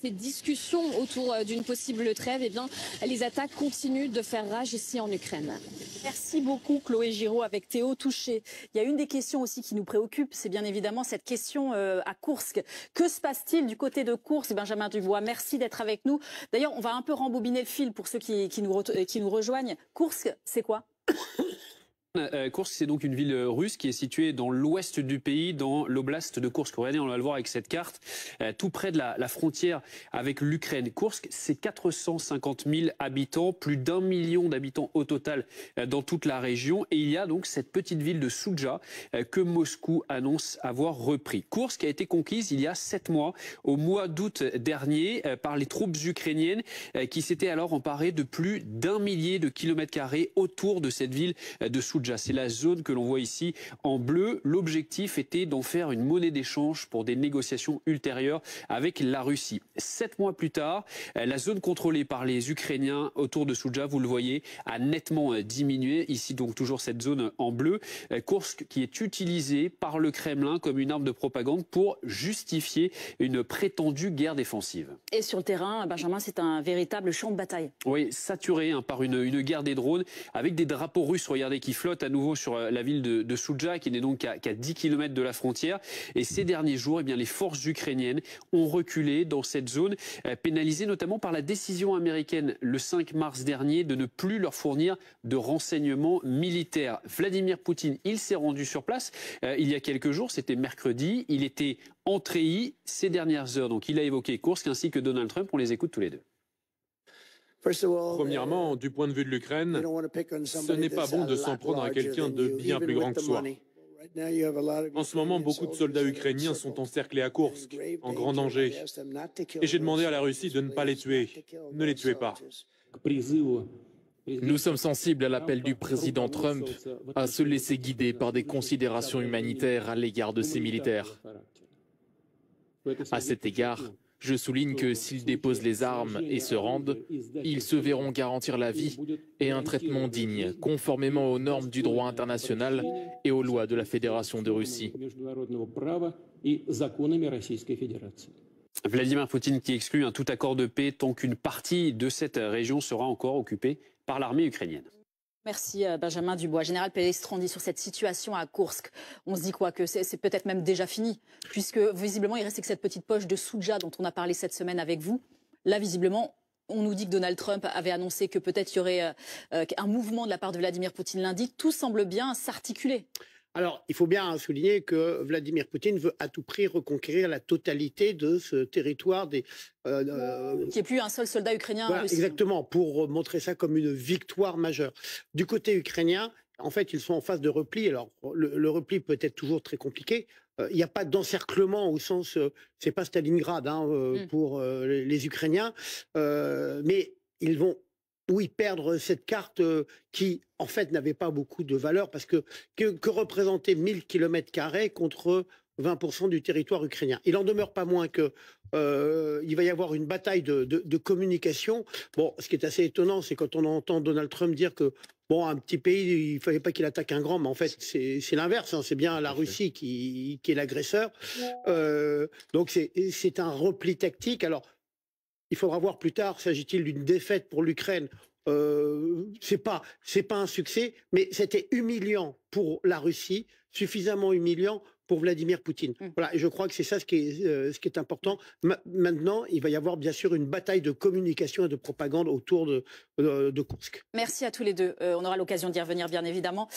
ces discussions autour d'une possible trêve, eh bien, les attaques continuent de faire rage ici en Ukraine. Merci beaucoup Chloé Giraud avec Théo Touché. Il y a une des questions aussi qui nous préoccupe, c'est bien évidemment cette question à Koursk. Que se passe-t-il du côté de Koursk? Benjamin Dubois, merci d'être avec nous. D'ailleurs, on va un peu rembobiner le fil pour ceux qui nous rejoignent. Koursk, c'est quoi? Koursk, c'est donc une ville russe qui est située dans l'ouest du pays, dans l'oblast de Koursk. Regardez, on va le voir avec cette carte, tout près de la frontière avec l'Ukraine. Koursk, c'est 450 000 habitants, plus d'1 million d'habitants au total dans toute la région. Et il y a donc cette petite ville de Soudja que Moscou annonce avoir repris. Koursk a été conquise il y a 7 mois, au mois d'août dernier, par les troupes ukrainiennes qui s'étaient alors emparées de plus d'1 millier de kilomètres carrés autour de cette ville de Soudja. C'est la zone que l'on voit ici en bleu. L'objectif était d'en faire une monnaie d'échange pour des négociations ultérieures avec la Russie. 7 mois plus tard, la zone contrôlée par les Ukrainiens autour de Soudja, vous le voyez, a nettement diminué. Ici donc toujours cette zone en bleu. Koursk qui est utilisée par le Kremlin comme une arme de propagande pour justifier une prétendue guerre défensive. Et sur le terrain, Benjamin, c'est un véritable champ de bataille. Oui, saturé par une guerre des drones avec des drapeaux russes, regardez, qui flottent à nouveau sur la ville de Soudja, qui n'est donc qu'à 10 km de la frontière. Et ces derniers jours, eh bien, les forces ukrainiennes ont reculé dans cette zone, pénalisées notamment par la décision américaine le 5 mars dernier de ne plus leur fournir de renseignements militaires. Vladimir Poutine, il s'est rendu sur place il y a quelques jours, c'était mercredi. Il était en treillis ces dernières heures. Donc il a évoqué Koursk ainsi que Donald Trump. On les écoute tous les deux. Premièrement, du point de vue de l'Ukraine, ce n'est pas bon de s'en prendre à quelqu'un de bien plus grand que soi. En ce moment, beaucoup de soldats ukrainiens sont encerclés à Koursk, en grand danger. Et j'ai demandé à la Russie de ne pas les tuer. Ne les tuez pas. Nous sommes sensibles à l'appel du président Trump à se laisser guider par des considérations humanitaires à l'égard de ses militaires. À cet égard, je souligne que s'ils déposent les armes et se rendent, ils se verront garantir la vie et un traitement digne, conformément aux normes du droit international et aux lois de la Fédération de Russie. Vladimir Poutine qui exclut un tout accord de paix tant qu'une partie de cette région sera encore occupée par l'armée ukrainienne. Merci Benjamin Dubois. Général Pellestrandi, sur cette situation à Koursk, on se dit quoi? Que c'est peut-être même déjà fini, puisque visiblement il restait que cette petite poche de Soudja dont on a parlé cette semaine avec vous. Là, visiblement, on nous dit que Donald Trump avait annoncé que peut-être il y aurait un mouvement de la part de Vladimir Poutine lundi. Tout semble bien s'articuler. Alors, il faut bien souligner que Vladimir Poutine veut à tout prix reconquérir la totalité de ce territoire des... Qu'il n'y ait plus un seul soldat ukrainien voilà, en Russie. Exactement, pour montrer ça comme une victoire majeure. Du côté ukrainien, en fait, ils sont en phase de repli. Alors, le repli peut être toujours très compliqué. Il n'y a pas d'encerclement au sens... c'est pas Stalingrad pour les Ukrainiens. Mais ils vont... Oui, perdre cette carte qui, en fait, n'avait pas beaucoup de valeur parce que représentait 1000 km² contre 20% du territoire ukrainien. Il en demeure pas moins que il va y avoir une bataille de communication. Bon, ce qui est assez étonnant, c'est quand on entend Donald Trump dire que bon, un petit pays, il fallait pas qu'il attaque un grand, mais en fait, c'est l'inverse. C'est bien la Russie qui est l'agresseur. Donc, c'est un repli tactique. Alors, il faudra voir plus tard, s'agit-il d'une défaite pour l'Ukraine? C'est pas un succès, mais c'était humiliant pour la Russie, suffisamment humiliant pour Vladimir Poutine. Voilà, et je crois que c'est ça ce qui est important. Maintenant, il va y avoir bien sûr une bataille de communication et de propagande autour de Koursk. Merci à tous les deux. On aura l'occasion d'y revenir, bien évidemment.